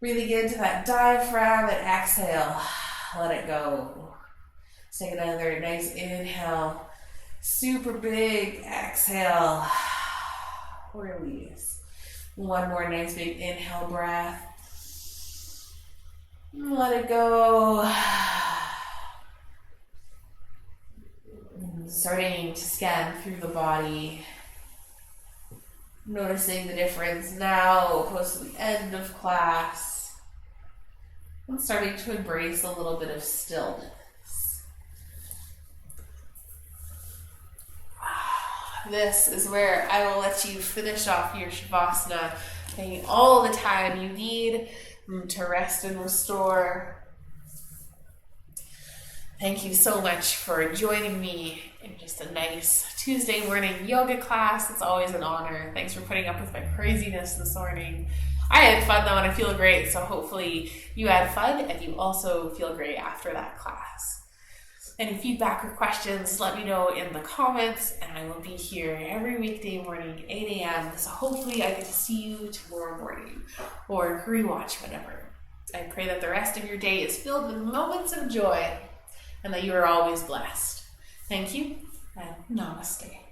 Speaker 1: breathing into that diaphragm and exhale, let it go. Take another nice inhale, super big exhale, release. One more nice big inhale breath. Let it go. Starting to scan through the body. Noticing the difference now, close to the end of class. And starting to embrace a little bit of stillness. This is where I will let you finish off your Shavasana, taking all the time you need to rest and restore. Thank you so much for joining me in just a nice Tuesday morning yoga class. It's always an honor. Thanks for putting up with my craziness this morning. I had fun though, and I feel great, so hopefully you had fun and you also feel great after that class. Any feedback or questions, let me know in the comments, and I will be here every weekday morning, 8 a.m. So hopefully I get to see you tomorrow morning or rewatch whenever. I pray that the rest of your day is filled with moments of joy and that you are always blessed. Thank you, and namaste.